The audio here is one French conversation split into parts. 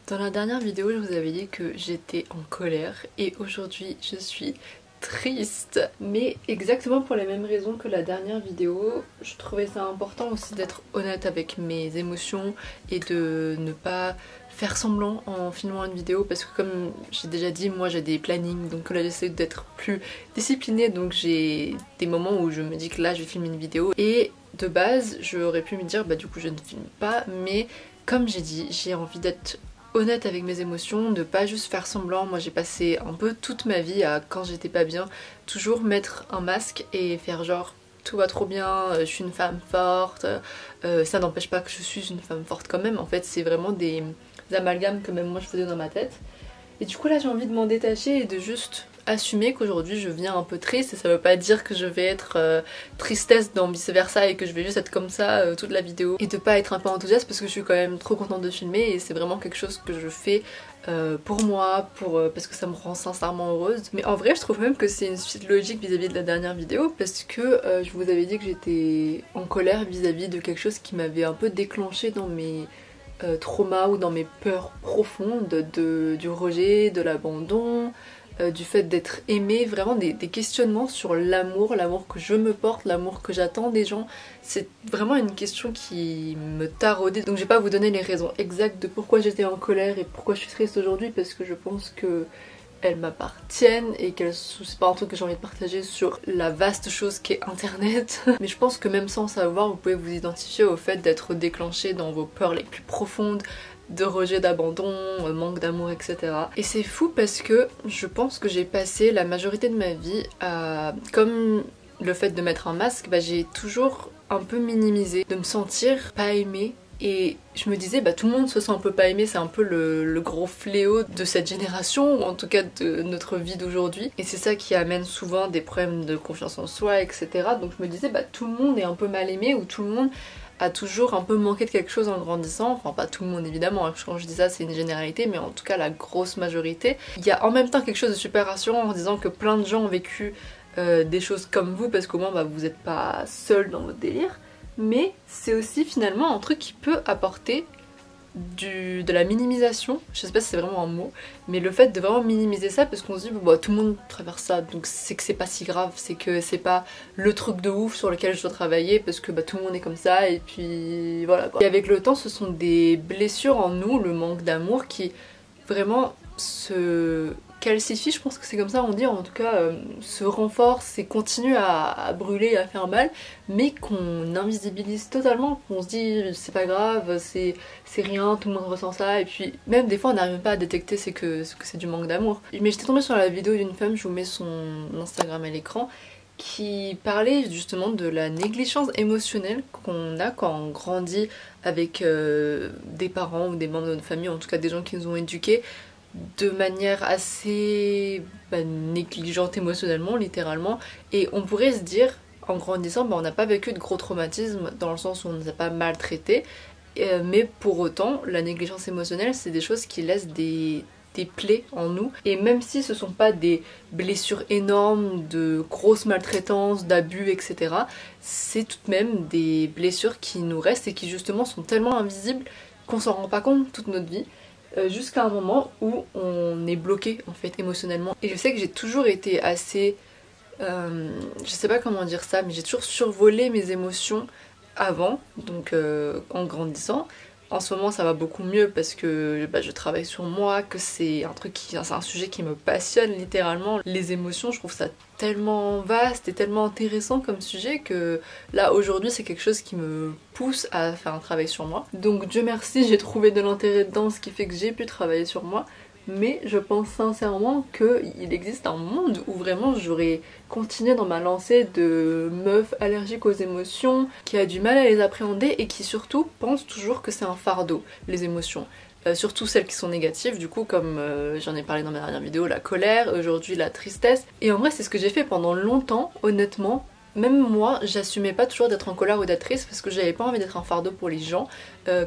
Dans la dernière vidéo, je vous avais dit que j'étais en colère et aujourd'hui je suis triste. Mais exactement pour les mêmes raisons que la dernière vidéo, je trouvais ça important aussi d'être honnête avec mes émotions et de ne pas faire semblant en filmant une vidéo parce que comme j'ai déjà dit, moi j'ai des plannings, donc là j'essaie d'être plus disciplinée, donc j'ai des moments où je me dis que là je vais filmer une vidéo et de base j'aurais pu me dire bah du coup je ne filme pas, mais comme j'ai dit, j'ai envie d'être honnête avec mes émotions, de pas juste faire semblant. Moi j'ai passé un peu toute ma vie à, quand j'étais pas bien, toujours mettre un masque et faire genre tout va trop bien, je suis une femme forte, ça n'empêche pas que je suis une femme forte quand même. En fait c'est vraiment des amalgames que même moi je faisais dans ma tête. Et du coup là j'ai envie de m'en détacher et de juste assumer qu'aujourd'hui je viens un peu triste, et ça veut pas dire que je vais être tristesse dans vice versa et que je vais juste être comme ça toute la vidéo, et de pas être un peu enthousiaste parce que je suis quand même trop contente de filmer et c'est vraiment quelque chose que je fais pour moi, parce que ça me rend sincèrement heureuse. Mais en vrai je trouve même que c'est une suite logique vis-à-vis de la dernière vidéo, parce que je vous avais dit que j'étais en colère vis-à-vis de quelque chose qui m'avait un peu déclenché dans mes traumas ou dans mes peurs profondes du rejet, de l'abandon, du fait d'être aimée, vraiment des questionnements sur l'amour, l'amour que je me porte, l'amour que j'attends des gens. C'est vraiment une question qui me taraudait, donc je vais pas vous donner les raisons exactes de pourquoi j'étais en colère et pourquoi je suis triste aujourd'hui, parce que je pense que elles m'appartiennent et qu'elles c'est pas un truc que j'ai envie de partager sur la vaste chose qu'est internet. Mais je pense que même sans savoir, vous pouvez vous identifier au fait d'être déclenché dans vos peurs les plus profondes, de rejet, d'abandon, manque d'amour, etc. Et c'est fou parce que je pense que j'ai passé la majorité de ma vie à... Comme le fait de mettre un masque, bah, j'ai toujours un peu minimisé, de me sentir pas aimée. Et je me disais, bah tout le monde se sent un peu pas aimé, c'est un peu le gros fléau de cette génération, ou en tout cas de notre vie d'aujourd'hui. Et c'est ça qui amène souvent des problèmes de confiance en soi, etc. Donc je me disais, bah tout le monde est un peu mal aimé, ou tout le monde a toujours un peu manqué de quelque chose en grandissant. Enfin pas tout le monde évidemment, quand je dis ça c'est une généralité, mais en tout cas la grosse majorité. Il y a en même temps quelque chose de super rassurant en disant que plein de gens ont vécu des choses comme vous, parce qu'au moins bah, vous n'êtes pas seul dans votre délire. Mais c'est aussi finalement un truc qui peut apporter de la minimisation, je sais pas si c'est vraiment un mot, mais le fait de vraiment minimiser ça, parce qu'on se dit bah, tout le monde traverse ça, donc c'est que c'est pas si grave, c'est que c'est pas le truc de ouf sur lequel je dois travailler parce que bah, tout le monde est comme ça, et puis voilà quoi. Et avec le temps, ce sont des blessures en nous, le manque d'amour, qui vraiment se calcifie, je pense que c'est comme ça on dit, en tout cas se renforce et continue à brûler et à faire mal, mais qu'on invisibilise totalement, qu'on se dit c'est pas grave, c'est rien, tout le monde ressent ça, et puis même des fois on n'arrive pas à détecter que c'est du manque d'amour. Mais j'étais tombée sur la vidéo d'une femme, je vous mets son Instagram à l'écran, qui parlait justement de la négligence émotionnelle qu'on a quand on grandit avec des parents ou des membres de notre famille, en tout cas des gens qui nous ont éduqués de manière assez négligente émotionnellement, littéralement, et on pourrait se dire en grandissant bah, on n'a pas vécu de gros traumatismes dans le sens où on ne nous a pas maltraités, mais pour autant la négligence émotionnelle c'est des choses qui laissent des plaies en nous, et même si ce sont pas des blessures énormes de grosses maltraitances, d'abus, etc., c'est tout de même des blessures qui nous restent et qui justement sont tellement invisibles qu'on s'en rend pas compte toute notre vie, jusqu'à un moment où on est bloqué en fait émotionnellement. Et je sais que j'ai toujours été assez... je sais pas comment dire ça, mais j'ai toujours survolé mes émotions avant, donc en grandissant. En ce moment ça va beaucoup mieux parce que bah, je travaille sur moi, que c'est un sujet qui me passionne littéralement. Les émotions, je trouve ça tellement vaste et tellement intéressant comme sujet que là aujourd'hui c'est quelque chose qui me pousse à faire un travail sur moi. Donc Dieu merci, j'ai trouvé de l'intérêt dedans, ce qui fait que j'ai pu travailler sur moi. Mais je pense sincèrement qu'il existe un monde où vraiment j'aurais continué dans ma lancée de meuf allergique aux émotions, qui a du mal à les appréhender et qui surtout pense toujours que c'est un fardeau, les émotions. Surtout celles qui sont négatives, du coup, comme j'en ai parlé dans ma dernière vidéo, la colère, aujourd'hui la tristesse. Et en vrai c'est ce que j'ai fait pendant longtemps, honnêtement. Même moi, j'assumais pas toujours d'être en colère ou d'être triste parce que j'avais pas envie d'être un fardeau pour les gens.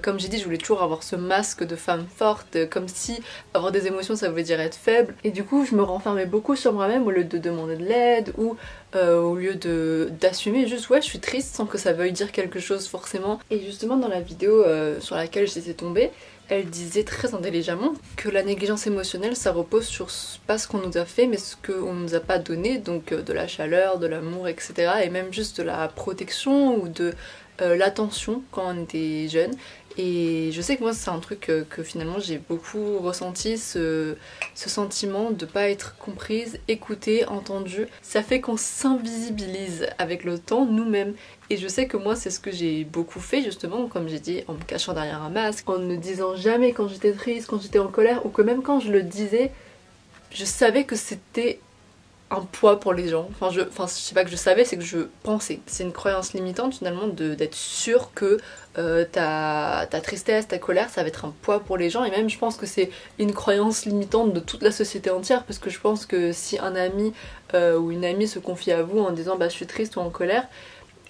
Comme j'ai dit, je voulais toujours avoir ce masque de femme forte, comme si avoir des émotions ça voulait dire être faible. Et du coup, je me renfermais beaucoup sur moi-même au lieu de demander de l'aide, ou au lieu d'assumer juste ouais, je suis triste sans que ça veuille dire quelque chose forcément. Et justement, dans la vidéo sur laquelle j'étais tombée, elle disait très intelligemment que la négligence émotionnelle ça repose sur pas ce qu'on nous a fait mais ce qu'on nous a pas donné, donc de la chaleur, de l'amour, etc. et même juste de la protection ou de l'attention quand on était jeune. Et je sais que moi c'est un truc que finalement j'ai beaucoup ressenti, ce sentiment de pas être comprise, écoutée, entendue. Ça fait qu'on s'invisibilise avec le temps nous-mêmes. Et je sais que moi c'est ce que j'ai beaucoup fait justement, comme j'ai dit, en me cachant derrière un masque, en ne disant jamais quand j'étais triste, quand j'étais en colère, ou que même quand je le disais, je savais que c'était un poids pour les gens. Je sais pas que je savais, c'est que je pensais. C'est une croyance limitante finalement d'être sûr que ta tristesse, ta colère, ça va être un poids pour les gens. Et même je pense que c'est une croyance limitante de toute la société entière, parce que je pense que si un ami ou une amie se confie à vous en disant bah je suis triste ou en colère,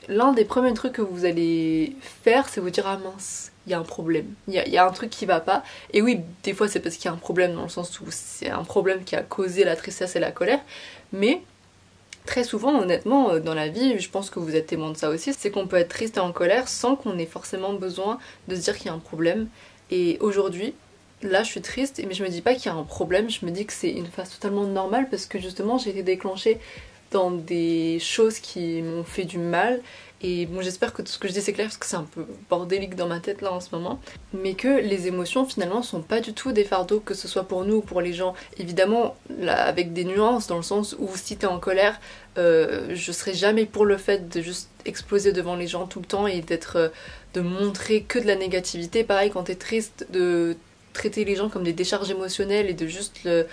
l'un des premiers trucs que vous allez faire, c'est vous dire ah mince, il y a un problème, il y a un truc qui va pas. Et oui, des fois c'est parce qu'il y a un problème dans le sens où c'est un problème qui a causé la tristesse et la colère, mais très souvent, honnêtement, dans la vie, je pense que vous êtes témoin de ça aussi, c'est qu'on peut être triste et en colère sans qu'on ait forcément besoin de se dire qu'il y a un problème. Et aujourd'hui, là je suis triste, mais je me dis pas qu'il y a un problème, je me dis que c'est une phase totalement normale parce que justement j'ai été déclenchée dans des choses qui m'ont fait du mal. Et bon, j'espère que tout ce que je dis c'est clair parce que c'est un peu bordélique dans ma tête là en ce moment, mais que les émotions finalement sont pas du tout des fardeaux, que ce soit pour nous ou pour les gens. Évidemment là, avec des nuances, dans le sens où si t'es en colère, je serais jamais pour le fait de juste exploser devant les gens tout le temps et de montrer que de la négativité. Pareil quand t'es triste, de traiter les gens comme des décharges émotionnelles et de juste de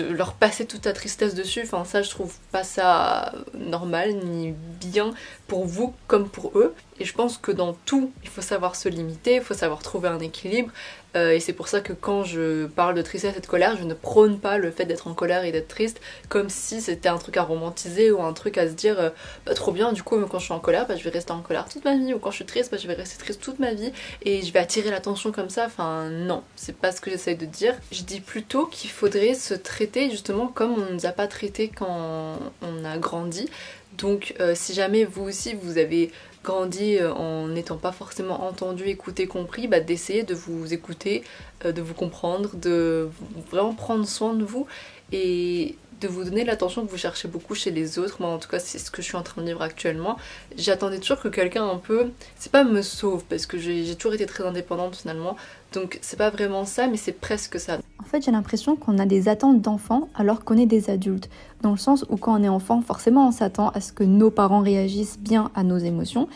leur passer toute ta tristesse dessus. Enfin ça je trouve pas ça normal ni bien pour vous comme pour eux. Et je pense que dans tout il faut savoir se limiter, il faut savoir trouver un équilibre. Et c'est pour ça que quand je parle de tristesse et de colère, je ne prône pas le fait d'être en colère et d'être triste comme si c'était un truc à romantiser ou un truc à se dire bah trop bien, du coup quand je suis en colère bah, je vais rester en colère toute ma vie, ou quand je suis triste bah, je vais rester triste toute ma vie et je vais attirer l'attention comme ça. Enfin non, c'est pas ce que j'essaye de dire. Je dis plutôt qu'il faudrait se traiter justement comme on ne nous a pas traité quand on a grandi. Donc si jamais vous aussi vous avez grandi en n'étant pas forcément entendu, écouté, compris, bah, d'essayer de vous écouter, de vous comprendre, de vraiment prendre soin de vous et de vous donner l'attention que vous cherchez beaucoup chez les autres. Moi en tout cas c'est ce que je suis en train de vivre actuellement. J'attendais toujours que quelqu'un un peu, c'est pas me sauve parce que j'ai toujours été très indépendante finalement, donc c'est pas vraiment ça mais c'est presque ça. En fait j'ai l'impression qu'on a des attentes d'enfants alors qu'on est des adultes, dans le sens où quand on est enfant forcément on s'attend à ce que nos parents réagissent bien à nos émotions,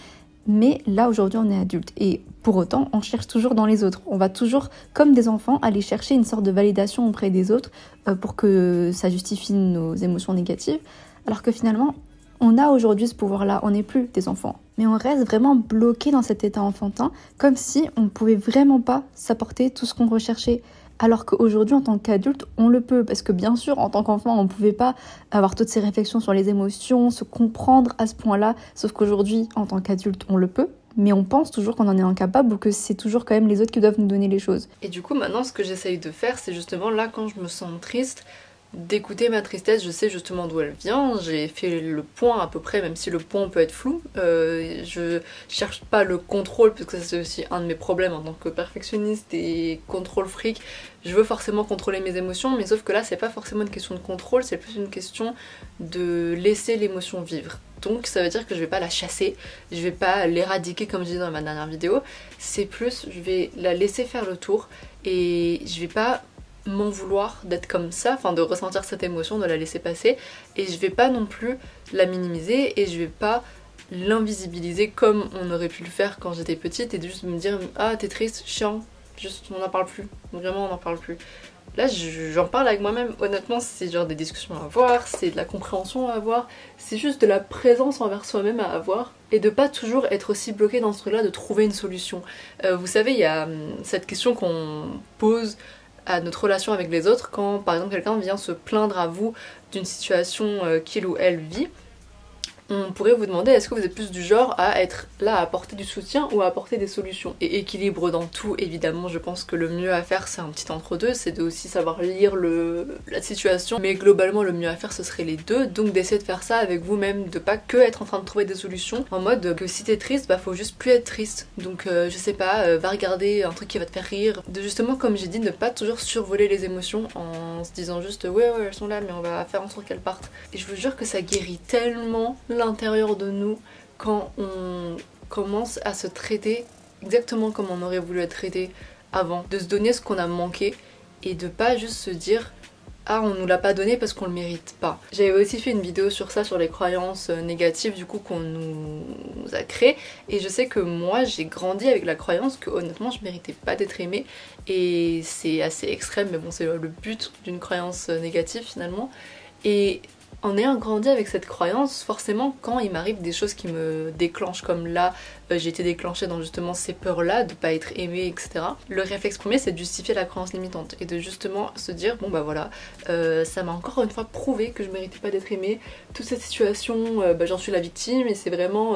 mais là aujourd'hui on est adulte et pour autant on cherche toujours dans les autres. On va toujours comme des enfants aller chercher une sorte de validation auprès des autres pour que ça justifie nos émotions négatives, alors que finalement on a aujourd'hui ce pouvoir-là, on n'est plus des enfants. Mais on reste vraiment bloqué dans cet état enfantin, comme si on ne pouvait vraiment pas s'apporter tout ce qu'on recherchait. Alors qu'aujourd'hui, en tant qu'adulte, on le peut. Parce que bien sûr, en tant qu'enfant, on ne pouvait pas avoir toutes ces réflexions sur les émotions, se comprendre à ce point-là. Sauf qu'aujourd'hui, en tant qu'adulte, on le peut. Mais on pense toujours qu'on en est incapable ou que c'est toujours quand même les autres qui doivent nous donner les choses. Et du coup, maintenant, ce que j'essaye de faire, c'est justement là, quand je me sens triste, d'écouter ma tristesse. Je sais justement d'où elle vient, j'ai fait le point à peu près, même si le point peut être flou. Je cherche pas le contrôle parce que c'est aussi un de mes problèmes en tant que perfectionniste et contrôle freak. Je veux forcément contrôler mes émotions, mais sauf que là c'est pas forcément une question de contrôle, c'est plus une question de laisser l'émotion vivre. Donc ça veut dire que je vais pas la chasser, je vais pas l'éradiquer comme je dis dans ma dernière vidéo, c'est plus je vais la laisser faire le tour et je vais pas m'en vouloir d'être comme ça, enfin de ressentir cette émotion, de la laisser passer, et je vais pas non plus la minimiser et je vais pas l'invisibiliser comme on aurait pu le faire quand j'étais petite et de juste me dire ah t'es triste, chiant, juste on n'en parle plus, vraiment on n'en parle plus. Là j'en parle avec moi-même, honnêtement c'est genre des discussions à avoir, c'est de la compréhension à avoir, c'est juste de la présence envers soi-même à avoir et de pas toujours être aussi bloqué dans ce truc là de trouver une solution. Vous savez il y a cette question qu'on pose à notre relation avec les autres quand par exemple quelqu'un vient se plaindre à vous d'une situation qu'il ou elle vit on pourrait vous demander est-ce que vous êtes plus du genre à être là à apporter du soutien ou à apporter des solutions. Et équilibre dans tout, évidemment, je pense que le mieux à faire c'est un petit entre-deux, c'est de aussi savoir lire la situation, mais globalement le mieux à faire ce serait les deux, donc d'essayer de faire ça avec vous-même, de pas que être en train de trouver des solutions, en mode que si t'es triste, bah faut juste plus être triste. Donc je sais pas, va regarder un truc qui va te faire rire, de justement comme j'ai dit, ne pas toujours survoler les émotions en se disant juste ouais elles sont là mais on va faire en sorte qu'elles partent. Et je vous jure que ça guérit tellement l'intérieur de nous quand on commence à se traiter exactement comme on aurait voulu être traité avant, de se donner ce qu'on a manqué et de pas juste se dire ah on nous l'a pas donné parce qu'on le mérite pas. J'avais aussi fait une vidéo sur ça, sur les croyances négatives du coup qu'on nous a créées, et je sais que moi j'ai grandi avec la croyance que honnêtement je méritais pas d'être aimée, et c'est assez extrême mais bon c'est le but d'une croyance négative finalement. Et en ayant grandi avec cette croyance, forcément quand il m'arrive des choses qui me déclenchent, comme là j'ai été déclenchée dans justement ces peurs là de pas être aimée etc, le réflexe premier c'est de justifier la croyance limitante et de justement se dire bon bah voilà ça m'a encore une fois prouvé que je méritais pas d'être aimée, toute cette situation j'en suis la victime et c'est vraiment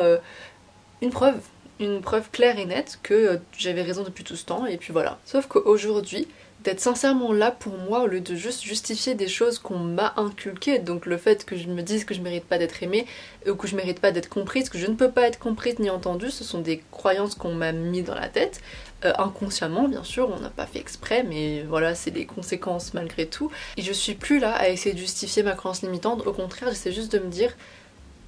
une preuve claire et nette que j'avais raison depuis tout ce temps, et puis voilà. Sauf qu'aujourd'hui, d'être sincèrement là pour moi au lieu de juste justifier des choses qu'on m'a inculquées, donc le fait que je me dise que je mérite pas d'être aimée ou que je mérite pas d'être comprise, que je ne peux pas être comprise ni entendue, ce sont des croyances qu'on m'a mis dans la tête, inconsciemment bien sûr, on n'a pas fait exprès mais voilà c'est des conséquences malgré tout, et je suis plus là à essayer de justifier ma croyance limitante, au contraire j'essaie juste de me dire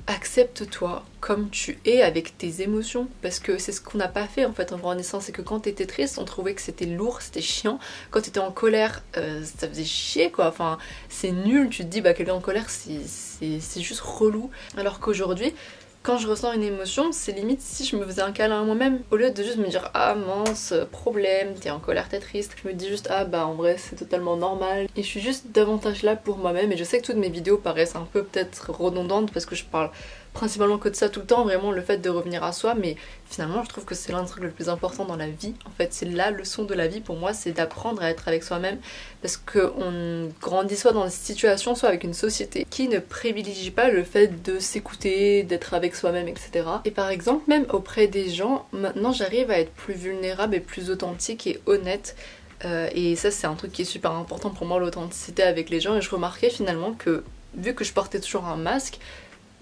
accepte-toi comme tu es avec tes émotions, parce que c'est ce qu'on n'a pas fait en fait en grandissant, c'est que quand t'étais triste on trouvait que c'était lourd, c'était chiant, quand t'étais en colère ça faisait chier quoi, enfin c'est nul, tu te dis bah quelqu'un en colère c'est juste relou, alors qu'aujourd'hui quand je ressens une émotion, c'est limite si je me faisais un câlin à moi-même, au lieu de juste me dire ah mince, problème, t'es en colère, t'es triste, je me dis juste ah bah en vrai c'est totalement normal, et je suis juste davantage là pour moi-même. Et je sais que toutes mes vidéos paraissent un peu peut-être redondantes parce que je parle principalement que de ça tout le temps, vraiment le fait de revenir à soi, mais finalement je trouve que c'est l'un des trucs le plus important dans la vie, en fait c'est la leçon de la vie pour moi, c'est d'apprendre à être avec soi-même, parce qu'on grandit soit dans des situations, soit avec une société qui ne privilégie pas le fait de s'écouter, d'être avec soi-même, etc. Et par exemple même auprès des gens, maintenant j'arrive à être plus vulnérable et plus authentique et honnête, et ça c'est un truc qui est super important pour moi, l'authenticité avec les gens, et je remarquais finalement que vu que je portais toujours un masque,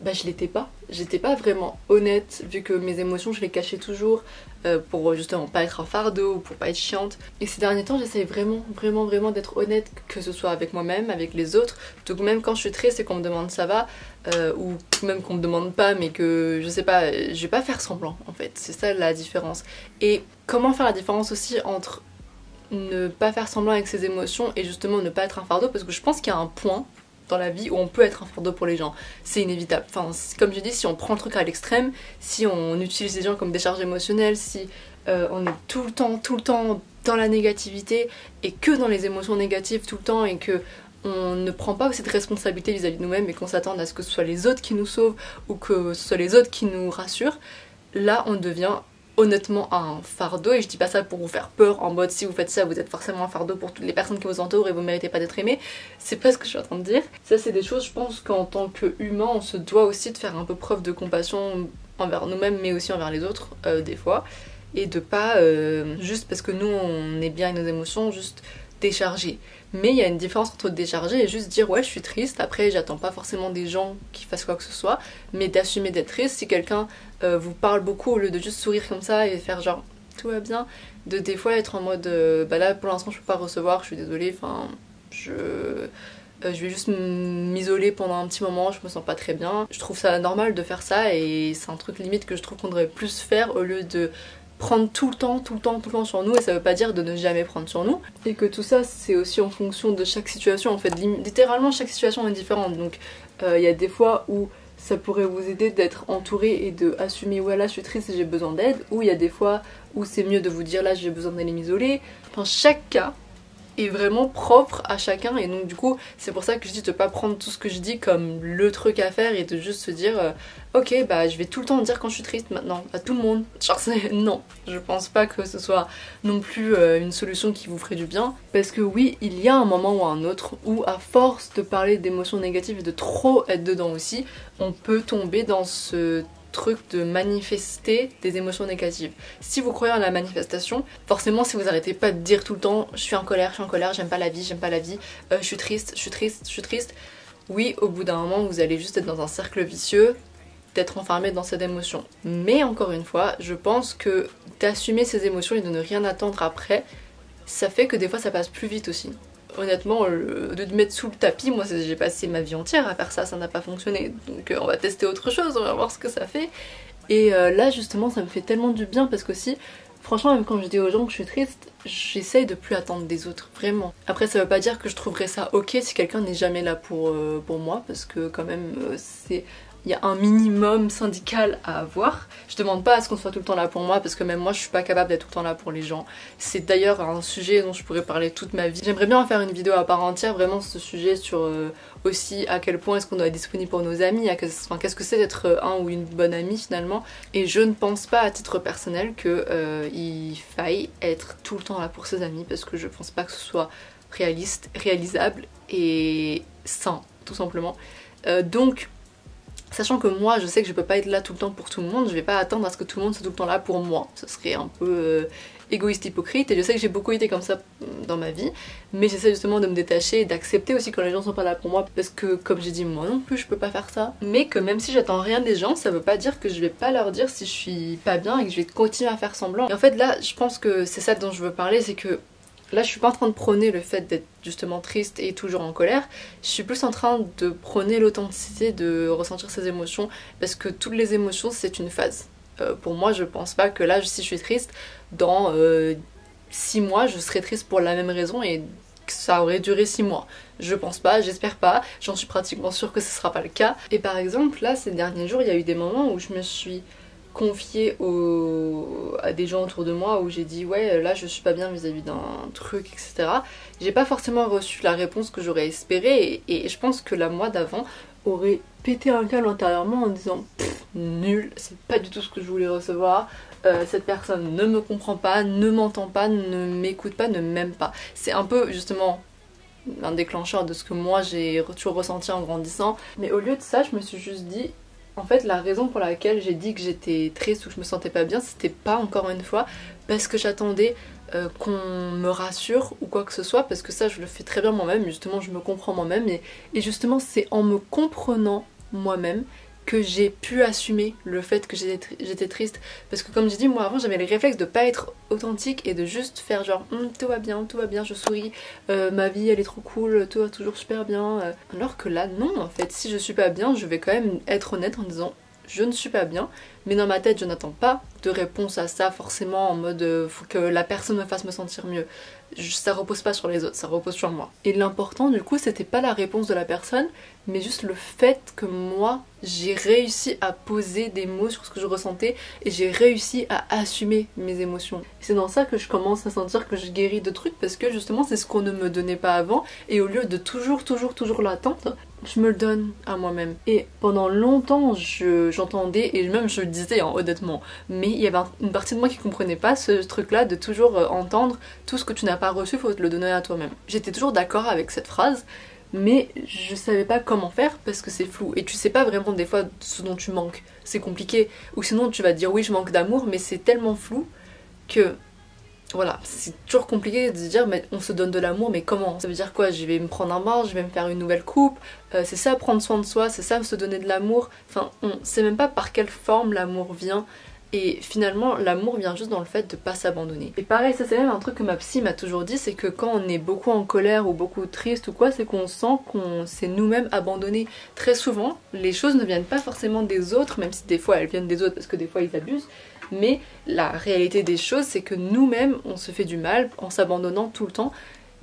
bah je l'étais pas. J'étais pas vraiment honnête, vu que mes émotions je les cachais toujours pour justement pas être un fardeau, pour pas être chiante. Et ces derniers temps j'essaye vraiment d'être honnête, que ce soit avec moi-même, avec les autres. Donc même quand je suis triste et qu'on me demande ça va, ou même qu'on me demande pas mais que je sais pas, je vais pas faire semblant en fait. C'est ça la différence. Et comment faire la différence aussi entre ne pas faire semblant avec ses émotions et justement ne pas être un fardeau, parce que je pense qu'il y a un point dans la vie où on peut être un fardeau pour les gens, c'est inévitable. Enfin, comme je dis, si on prend le truc à l'extrême, si on utilise les gens comme décharge émotionnelle, si on est tout le temps dans la négativité et que dans les émotions négatives tout le temps, et que on ne prend pas cette responsabilité vis-à-vis de nous-mêmes et qu'on s'attende à ce que ce soit les autres qui nous sauvent ou que ce soit les autres qui nous rassurent, là on devient honnêtement un fardeau. Et je dis pas ça pour vous faire peur en mode si vous faites ça vous êtes forcément un fardeau pour toutes les personnes qui vous entourent et vous méritez pas d'être aimé, c'est pas ce que je suis en train de dire. Ça c'est des choses, je pense qu'en tant qu'humain on se doit aussi de faire un peu preuve de compassion envers nous-mêmes mais aussi envers les autres des fois, et de pas juste parce que nous on est bien avec nos émotions juste décharger. Mais il y a une différence entre décharger et juste dire ouais je suis triste, après j'attends pas forcément des gens qui fassent quoi que ce soit, mais d'assumer d'être triste. Si quelqu'un vous parle beaucoup, au lieu de juste sourire comme ça et faire genre tout va bien, de des fois être en mode bah là pour l'instant je peux pas recevoir, je suis désolée, enfin je vais juste m'isoler pendant un petit moment, je me sens pas très bien. Je trouve ça normal de faire ça, et c'est un truc limite que je trouve qu'on devrait plus faire au lieu de prendre tout le temps sur nous. Et ça veut pas dire de ne jamais prendre sur nous, et que tout ça c'est aussi en fonction de chaque situation en fait, littéralement chaque situation est différente. Donc il y a des fois où ça pourrait vous aider d'être entouré et de assumer ouais là je suis triste et j'ai besoin d'aide, ou il y a des fois où c'est mieux de vous dire là j'ai besoin d'aller m'isoler. Enfin chaque cas est vraiment propre à chacun, et donc du coup c'est pour ça que je dis de pas prendre tout ce que je dis comme le truc à faire et de juste se dire ok bah je vais tout le temps dire quand je suis triste maintenant à tout le monde. Genre non, je pense pas que ce soit non plus une solution qui vous ferait du bien, parce que oui, il y a un moment ou un autre où à force de parler d'émotions négatives et de trop être dedans aussi, on peut tomber dans ce truc de manifester des émotions négatives. Si vous croyez en la manifestation, forcément si vous arrêtez pas de dire tout le temps je suis en colère, j'aime pas la vie, je suis triste, oui, au bout d'un moment vous allez juste être dans un cercle vicieux, d'être enfermé dans cette émotion. Mais encore une fois, je pense que d'assumer ces émotions et de ne rien attendre après, ça fait que des fois ça passe plus vite aussi. Honnêtement, de te mettre sous le tapis, moi j'ai passé ma vie entière à faire ça, ça n'a pas fonctionné. Donc on va tester autre chose, on va voir ce que ça fait. Et là justement ça me fait tellement du bien parce qu'aussi, franchement même quand je dis aux gens que je suis triste, j'essaye de plus attendre des autres, vraiment. Après ça veut pas dire que je trouverais ça ok si quelqu'un n'est jamais là pour moi, parce que quand même il y a un minimum syndical à avoir. Je demande pas à ce qu'on soit tout le temps là pour moi parce que même moi je suis pas capable d'être tout le temps là pour les gens. C'est d'ailleurs un sujet dont je pourrais parler toute ma vie. J'aimerais bien en faire une vidéo à part entière, vraiment ce sujet sur aussi à quel point est-ce qu'on doit être disponible pour nos amis, qu'est-ce que c'est d'être un ou une bonne amie finalement. Et je ne pense pas à titre personnel qu'il faille être tout le temps là pour ses amis, parce que je pense pas que ce soit réaliste, réalisable et sain tout simplement. Donc sachant que moi je sais que je peux pas être là tout le temps pour tout le monde, je vais pas attendre à ce que tout le monde soit tout le temps là pour moi. Ce serait un peu égoïste, hypocrite, et je sais que j'ai beaucoup été comme ça dans ma vie, mais j'essaie justement de me détacher et d'accepter aussi quand les gens sont pas là pour moi, parce que comme j'ai dit, moi non plus je peux pas faire ça. Mais que même si j'attends rien des gens, ça veut pas dire que je vais pas leur dire si je suis pas bien et que je vais continuer à faire semblant. Et en fait là je pense que c'est ça dont je veux parler, c'est que là je suis pas en train de prôner le fait d'être justement triste et toujours en colère, je suis plus en train de prôner l'authenticité de ressentir ses émotions, parce que toutes les émotions c'est une phase. Pour moi je pense pas que là si je suis triste, dans 6 mois je serai triste pour la même raison et que ça aurait duré 6 mois. Je pense pas, j'espère pas, j'en suis pratiquement sûre que ce sera pas le cas. Et par exemple là ces derniers jours il y a eu des moments où je me suis confiée à des gens autour de moi, où j'ai dit ouais là je suis pas bien vis-à-vis d'un truc etc. J'ai pas forcément reçu la réponse que j'aurais espérée, et je pense que la moi d'avant aurait pété un câble intérieurement en disant nul, c'est pas du tout ce que je voulais recevoir, cette personne ne me comprend pas, ne m'entend pas, ne m'écoute pas, ne m'aime pas. C'est un peu justement un déclencheur de ce que moi j'ai toujours ressenti en grandissant. Mais au lieu de ça je me suis juste dit, en fait la raison pour laquelle j'ai dit que j'étais triste ou que je me sentais pas bien, c'était pas encore une fois parce que j'attendais qu'on me rassure ou quoi que ce soit, parce que ça je le fais très bien moi-même, justement je me comprends moi-même, et justement c'est en me comprenant moi-même que j'ai pu assumer le fait que j'étais triste. Parce que comme j'ai dit, moi avant j'avais les réflexes de pas être authentique et de juste faire genre tout va bien, je souris, ma vie elle est trop cool, tout va toujours super bien, alors que là non, en fait si je suis pas bien je vais quand même être honnête en disant je ne suis pas bien, mais dans ma tête je n'attends pas de réponse à ça forcément en mode faut que la personne me fasse me sentir mieux. Ça repose pas sur les autres, ça repose sur moi. Et l'important du coup c'était pas la réponse de la personne, mais juste le fait que moi j'ai réussi à poser des mots sur ce que je ressentais et j'ai réussi à assumer mes émotions. Et c'est dans ça que je commence à sentir que je guéris de trucs, parce que justement c'est ce qu'on ne me donnait pas avant, et au lieu de toujours l'attendre, je me le donne à moi-même. Et pendant longtemps j'entendais, et même je le disais honnêtement, mais il y avait une partie de moi qui comprenait pas ce truc là de toujours entendre tout ce que tu n'as pas reçu faut te le donner à toi-même. J'étais toujours d'accord avec cette phrase, mais je savais pas comment faire parce que c'est flou et tu sais pas vraiment des fois ce dont tu manques, c'est compliqué, ou sinon tu vas te dire oui je manque d'amour, mais c'est tellement flou que voilà, c'est toujours compliqué de se dire mais on se donne de l'amour, mais comment? Ça veut dire quoi? Je vais me prendre un bain, je vais me faire une nouvelle coupe, c'est ça prendre soin de soi, c'est ça se donner de l'amour, enfin on sait même pas par quelle forme l'amour vient. Et finalement l'amour vient juste dans le fait de pas s'abandonner. Et pareil, ça c'est même un truc que ma psy m'a toujours dit, c'est que quand on est beaucoup en colère ou beaucoup triste ou quoi, c'est qu'on sent qu'on s'est nous-mêmes abandonnés. Très souvent les choses ne viennent pas forcément des autres, même si des fois elles viennent des autres parce que des fois ils abusent, mais la réalité des choses c'est que nous-mêmes on se fait du mal en s'abandonnant tout le temps,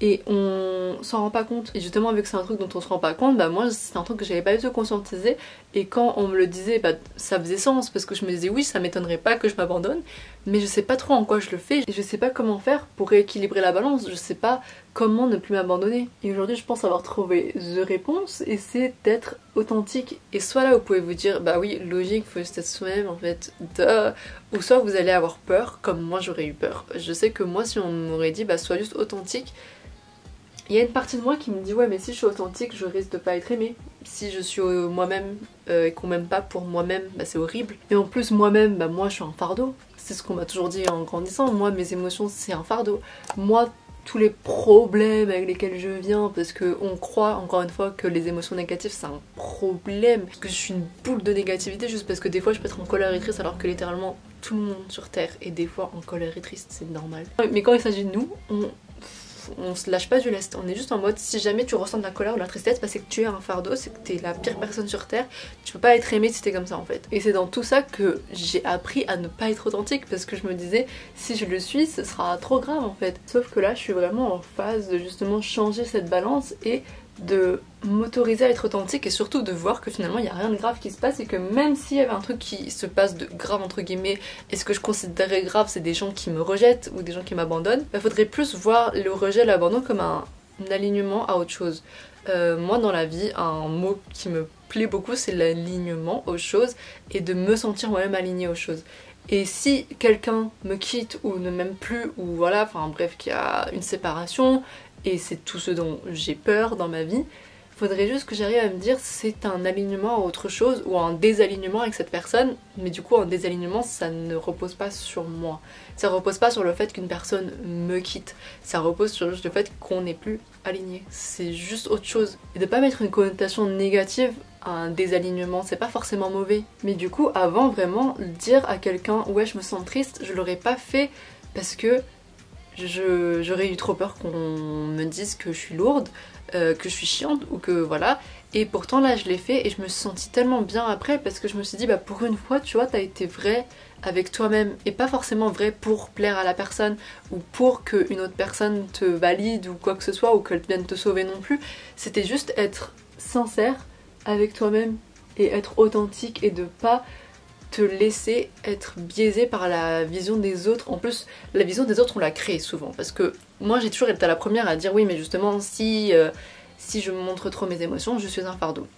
et on s'en rend pas compte. Et justement vu que c'est un truc dont on se rend pas compte, bah moi c'est un truc que j'avais pas du tout conscientisé, et quand on me le disait bah ça faisait sens, parce que je me disais oui ça m'étonnerait pas que je m'abandonne, mais je sais pas trop en quoi je le fais et je sais pas comment faire pour rééquilibrer la balance, je sais pas comment ne plus m'abandonner. Et aujourd'hui je pense avoir trouvé the réponse et c'est d'être authentique. Et soit là vous pouvez vous dire bah oui logique, faut juste être soi-même en fait, duh. Ou soit vous allez avoir peur comme moi j'aurais eu peur. Je sais que moi si on m'aurait dit bah sois juste authentique, il y a une partie de moi qui me dit ouais mais si je suis authentique je risque de pas être aimée. Si je suis moi-même et qu'on m'aime pas pour moi-même, bah c'est horrible. Et en plus moi-même, bah moi je suis un fardeau. C'est ce qu'on m'a toujours dit en grandissant. Moi mes émotions c'est un fardeau. Moi tous les problèmes avec lesquels je viens, parce que on croit encore une fois que les émotions négatives c'est un problème, que je suis une boule de négativité juste parce que des fois je peux être en colère et triste alors que littéralement tout le monde sur terre est des fois en colère et triste, c'est normal. Mais quand il s'agit de nous, on se lâche pas du lest, on est juste en mode si jamais tu ressens de la colère ou de la tristesse, bah c'est que tu es un fardeau, c'est que t'es la pire personne sur terre, tu peux pas être aimé si t'es comme ça en fait. Et c'est dans tout ça que j'ai appris à ne pas être authentique parce que je me disais si je le suis ce sera trop grave en fait. Sauf que là je suis vraiment en phase de justement changer cette balance et de m'autoriser à être authentique et surtout de voir que finalement il n'y a rien de grave qui se passe et que même s'il y avait un truc qui se passe de grave entre guillemets et ce que je considérais grave c'est des gens qui me rejettent ou des gens qui m'abandonnent, bah faudrait plus voir le rejet, l'abandon comme un alignement à autre chose. Moi dans la vie un mot qui me plaît beaucoup c'est l'alignement aux choses et de me sentir moi-même alignée aux choses. Et si quelqu'un me quitte ou ne m'aime plus ou voilà, enfin bref qu'il y a une séparation et c'est tout ce dont j'ai peur dans ma vie, faudrait juste que j'arrive à me dire c'est un alignement à autre chose ou un désalignement avec cette personne, mais du coup un désalignement ça ne repose pas sur moi, ça repose pas sur le fait qu'une personne me quitte, ça repose sur juste le fait qu'on n'est plus aligné, c'est juste autre chose. Et de pas mettre une connotation négative à un désalignement, c'est pas forcément mauvais, mais du coup avant vraiment dire à quelqu'un ouais je me sens triste, je l'aurais pas fait parce que j'aurais eu trop peur qu'on me dise que je suis lourde, que je suis chiante ou que voilà. Et pourtant là je l'ai fait et je me suis sentie tellement bien après parce que je me suis dit bah pour une fois tu vois t'as été vrai avec toi-même et pas forcément vrai pour plaire à la personne ou pour qu'une autre personne te valide ou quoi que ce soit ou qu'elle vienne te sauver non plus. C'était juste être sincère avec toi-même et être authentique et de pas te laisser être biaisé par la vision des autres. En plus, la vision des autres, on la crée souvent. Parce que moi, j'ai toujours été la première à dire oui, mais justement, si je montre trop mes émotions, je suis un fardeau.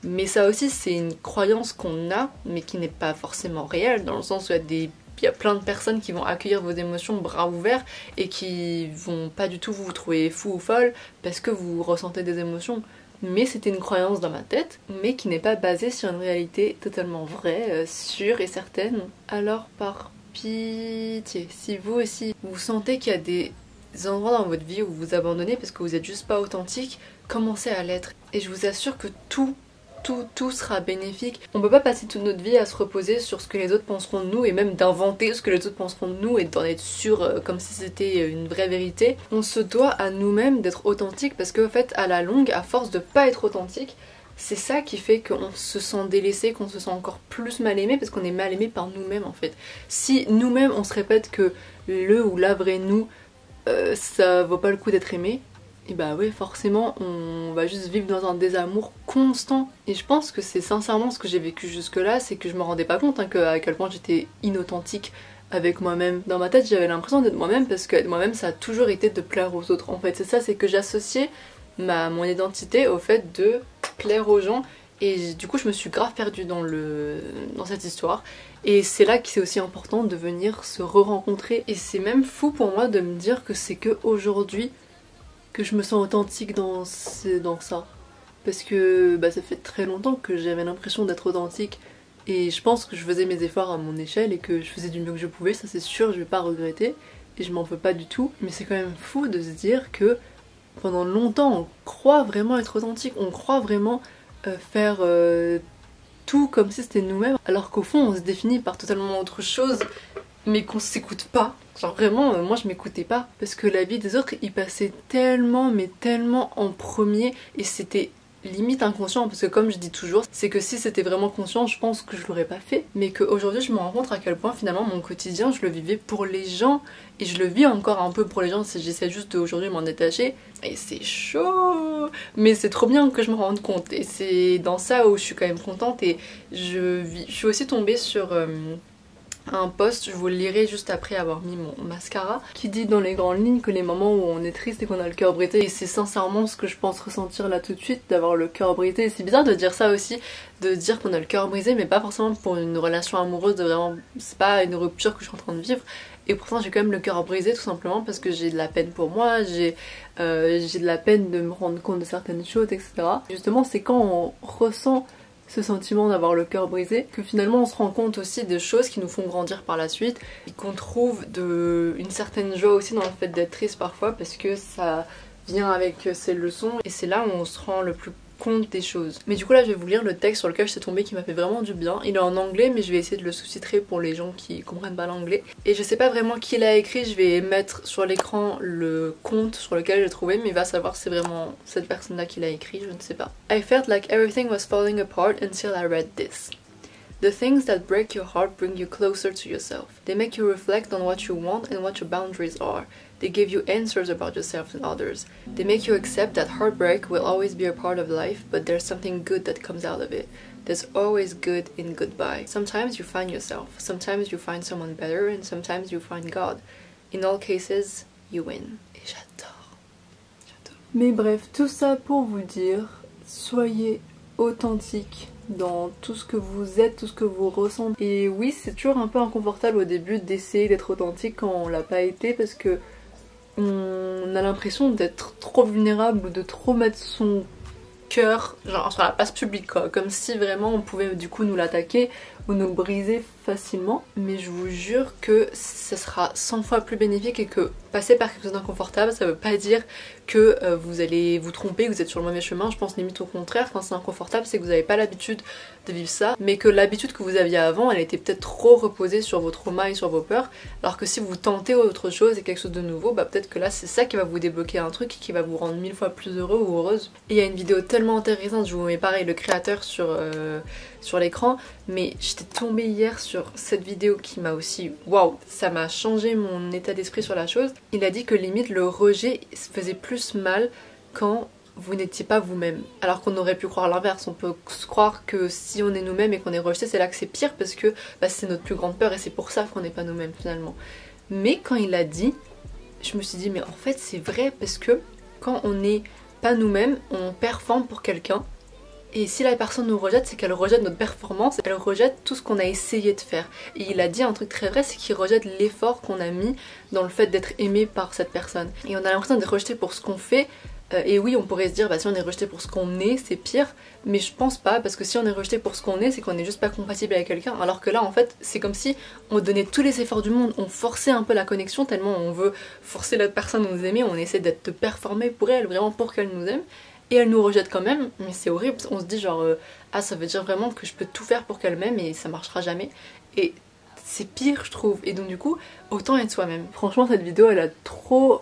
Mais ça aussi, c'est une croyance qu'on a, mais qui n'est pas forcément réelle, dans le sens où il y a plein de personnes qui vont accueillir vos émotions bras ouverts et qui vont pas du tout vous trouver fou ou folle parce que vous ressentez des émotions. Mais c'était une croyance dans ma tête, mais qui n'est pas basée sur une réalité totalement vraie, sûre et certaine. Alors par pitié, si vous aussi vous sentez qu'il y a des endroits dans votre vie où vous vous abandonnez parce que vous êtes juste pas authentique, commencez à l'être. Et je vous assure que tout sera bénéfique. On peut pas passer toute notre vie à se reposer sur ce que les autres penseront de nous et même d'inventer ce que les autres penseront de nous et d'en être sûr comme si c'était une vraie vérité. On se doit à nous-mêmes d'être authentique parce que en fait à la longue, à force de pas être authentique, c'est ça qui fait qu'on se sent délaissé, qu'on se sent encore plus mal aimé parce qu'on est mal aimé par nous-mêmes en fait. Si nous-mêmes on se répète que le ou la vraie nous ça vaut pas le coup d'être aimé, et bah oui forcément on va juste vivre dans un désamour constant. Et je pense que c'est sincèrement ce que j'ai vécu jusque là, c'est que je me rendais pas compte à quel point j'étais inauthentique avec moi-même. Dans ma tête j'avais l'impression d'être moi-même parce que être moi-même ça a toujours été de plaire aux autres en fait. C'est ça, c'est que j'associais mon identité au fait de plaire aux gens et du coup je me suis grave perdue dans cette histoire. Et c'est là que c'est aussi important de venir se re-rencontrer. Et c'est même fou pour moi de me dire que c'est que aujourd'hui que je me sens authentique dans ça. Parce que bah, ça fait très longtemps que j'avais l'impression d'être authentique et je pense que je faisais mes efforts à mon échelle et que je faisais du mieux que je pouvais, ça c'est sûr, je vais pas regretter et je m'en veux pas du tout. Mais c'est quand même fou de se dire que pendant longtemps on croit vraiment être authentique, on croit vraiment faire tout comme si c'était nous-mêmes alors qu'au fond on se définit par totalement autre chose mais qu'on s'écoute pas. Genre vraiment, moi je m'écoutais pas parce que la vie des autres il passait tellement mais tellement en premier et c'était limite inconscient parce que comme je dis toujours, c'est que si c'était vraiment conscient je pense que je l'aurais pas fait, mais qu'aujourd'hui je me rends compte à quel point finalement mon quotidien je le vivais pour les gens et je le vis encore un peu pour les gens si j'essaie juste d'aujourd'hui m'en détacher et c'est chaud mais c'est trop bien que je me rende compte et c'est dans ça où je suis quand même contente. Et je suis aussi tombée sur un post, je vous le lirai juste après avoir mis mon mascara, qui dit dans les grandes lignes que les moments où on est triste et qu'on a le cœur brisé, et c'est sincèrement ce que je pense ressentir là tout de suite, d'avoir le cœur brisé. C'est bizarre de dire ça aussi, de dire qu'on a le cœur brisé, mais pas forcément pour une relation amoureuse, de vraiment, c'est pas une rupture que je suis en train de vivre. Et pourtant j'ai quand même le cœur brisé tout simplement parce que j'ai de la peine pour moi, j'ai de la peine de me rendre compte de certaines choses, etc. Justement c'est quand on ressent ce sentiment d'avoir le cœur brisé que finalement on se rend compte aussi de choses qui nous font grandir par la suite et qu'on trouve une certaine joie aussi dans le fait d'être triste parfois parce que ça vient avec ses leçons et c'est là où on se rend le plus compte des choses. Mais du coup là je vais vous lire le texte sur lequel je suis tombée qui m'a fait vraiment du bien. Il est en anglais mais je vais essayer de le sous-titrer pour les gens qui comprennent pas l'anglais. Et je sais pas vraiment qui l'a écrit, je vais mettre sur l'écran le compte sur lequel j'ai trouvé mais il va savoir si c'est vraiment cette personne là qui l'a écrit, je ne sais pas. I felt like everything was falling apart until I read this. The things that break your heart bring you closer to yourself. They make you reflect on what you want and what your boundaries are. They give you answers about yourself and others. They make you accept that heartbreak will always be a part of life, but there's something good that comes out of it. There's always good in goodbye. Sometimes you find yourself, sometimes you find someone better, and sometimes you find God. In all cases, you win. Et j'adore. Mais bref, tout ça pour vous dire, soyez authentique dans tout ce que vous êtes, tout ce que vous ressentez. Et oui, c'est toujours un peu inconfortable au début d'essayer d'être authentique quand on l'a pas été parce que on a l'impression d'être trop vulnérable ou de trop mettre son cœur genre sur la place publique quoi, comme si vraiment on pouvait du coup nous l'attaquer ou nous briser facilement. Mais je vous jure que ce sera 100 fois plus bénéfique et que passer par quelque chose d'inconfortable ça veut pas dire que vous allez vous tromper, que vous êtes sur le mauvais chemin. Je pense limite au contraire, quand c'est inconfortable c'est que vous n'avez pas l'habitude de vivre ça, mais que l'habitude que vous aviez avant elle était peut-être trop reposée sur vos traumas et sur vos peurs, alors que si vous tentez autre chose et quelque chose de nouveau, bah peut-être que là c'est ça qui va vous débloquer un truc qui va vous rendre 1000 fois plus heureux ou heureuse. Et il y a une vidéo tellement intéressante, je vous mets pareil le créateur sur l'écran, mais j'étais tombée hier sur cette vidéo qui m'a aussi, waouh, ça m'a changé mon état d'esprit sur la chose. Il a dit que limite le rejet se faisait plus mal quand vous n'étiez pas vous-même, alors qu'on aurait pu croire l'inverse. On peut se croire que si on est nous-mêmes et qu'on est rejeté, c'est là que c'est pire parce que bah, c'est notre plus grande peur et c'est pour ça qu'on n'est pas nous-mêmes finalement. Mais quand il l'a dit, je me suis dit mais en fait c'est vrai, parce que quand on n'est pas nous-mêmes, on performe pour quelqu'un. Et si la personne nous rejette, c'est qu'elle rejette notre performance, elle rejette tout ce qu'on a essayé de faire. Et il a dit un truc très vrai, c'est qu'il rejette l'effort qu'on a mis dans le fait d'être aimé par cette personne. Et on a l'impression d'être rejeté pour ce qu'on fait. Et oui, on pourrait se dire, bah si on est rejeté pour ce qu'on est, c'est pire. Mais je pense pas, parce que si on est rejeté pour ce qu'on est, c'est qu'on est juste pas compatible avec quelqu'un. Alors que là, en fait, c'est comme si on donnait tous les efforts du monde, on forçait un peu la connexion, tellement on veut forcer l'autre personne à nous aimer, on essaie de performer pour elle, vraiment pour qu'elle nous aime. Et elle nous rejette quand même, mais c'est horrible, on se dit genre ah ça veut dire vraiment que je peux tout faire pour qu'elle m'aime et ça marchera jamais. Et c'est pire je trouve, et donc du coup autant être soi-même. Franchement cette vidéo elle a trop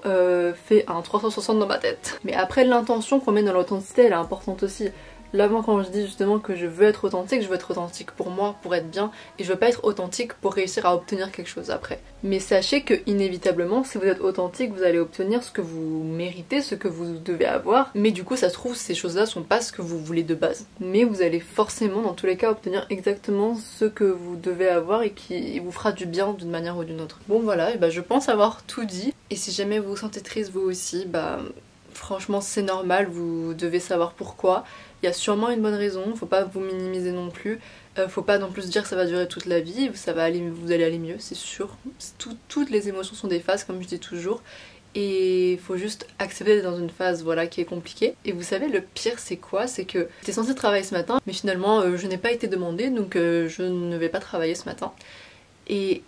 fait un 360 dans ma tête. Mais après l'intention qu'on met dans l'authenticité elle est importante aussi. Là moi quand je dis justement que je veux être authentique pour moi, pour être bien, et je veux pas être authentique pour réussir à obtenir quelque chose après. Mais sachez que inévitablement si vous êtes authentique vous allez obtenir ce que vous méritez, ce que vous devez avoir, mais du coup ça se trouve ces choses là sont pas ce que vous voulez de base. Mais vous allez forcément dans tous les cas obtenir exactement ce que vous devez avoir et qui vous fera du bien d'une manière ou d'une autre. Bon voilà, et bah je pense avoir tout dit, et si jamais vous vous sentez triste vous aussi, bah franchement c'est normal, vous devez savoir pourquoi. Il y a sûrement une bonne raison, faut pas vous minimiser non plus, faut pas non plus dire que ça va durer toute la vie, ça va aller, vous allez aller mieux, c'est sûr. Toutes les émotions sont des phases comme je dis toujours, et il faut juste accepter d'être dans une phase voilà, qui est compliquée. Et vous savez le pire c'est quoi? C'est que j'étais censée travailler ce matin, mais finalement je n'ai pas été demandée, donc je ne vais pas travailler ce matin. Et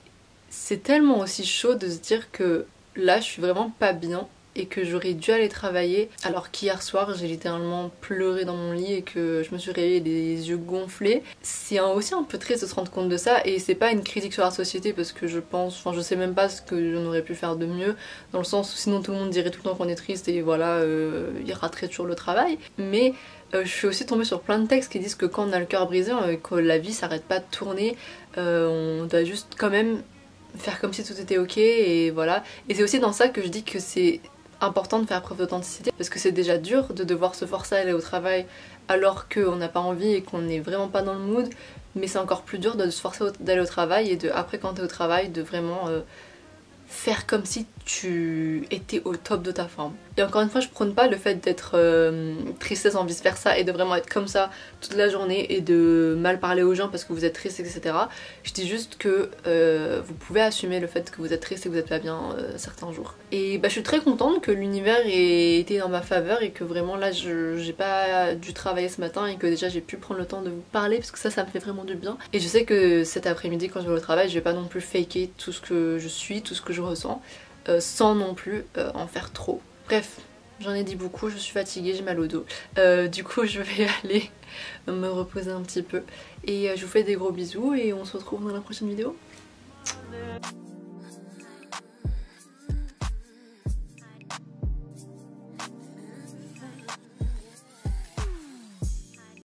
c'est tellement aussi chaud de se dire que là je suis vraiment pas bien et que j'aurais dû aller travailler, alors qu'hier soir j'ai littéralement pleuré dans mon lit et que je me suis réveillée les yeux gonflés. C'est aussi un peu triste de se rendre compte de ça, et c'est pas une critique sur la société parce que je pense, enfin je sais même pas ce que j'en aurais pu faire de mieux, dans le sens où sinon tout le monde dirait tout le temps qu'on est triste et voilà, il raterait toujours le travail. Mais je suis aussi tombée sur plein de textes qui disent que quand on a le cœur brisé, que la vie s'arrête pas de tourner, on doit juste quand même faire comme si tout était ok, et voilà. Et c'est aussi dans ça que je dis que c'est important de faire preuve d'authenticité parce que c'est déjà dur de devoir se forcer à aller au travail alors qu'on n'a pas envie et qu'on n'est vraiment pas dans le mood, mais c'est encore plus dur de se forcer d'aller au travail et de, après quand t'es au travail, de vraiment faire comme si tu étais au top de ta forme. Et encore une fois, je prône pas le fait d'être tristesse en vice versa et de vraiment être comme ça toute la journée et de mal parler aux gens parce que vous êtes triste, etc. Je dis juste que vous pouvez assumer le fait que vous êtes triste et que vous êtes pas bien certains jours. Et bah, je suis très contente que l'univers ait été dans ma faveur et que vraiment là j'ai pas dû travailler ce matin et que déjà j'ai pu prendre le temps de vous parler parce que ça me fait vraiment du bien. Et je sais que cet après-midi quand je vais au travail, je vais pas non plus faker tout ce que je suis, tout ce que je ressens. Sans non plus en faire trop. Bref, j'en ai dit beaucoup, je suis fatiguée, j'ai mal au dos. Du coup, je vais aller me reposer un petit peu. Et je vous fais des gros bisous et on se retrouve dans la prochaine vidéo.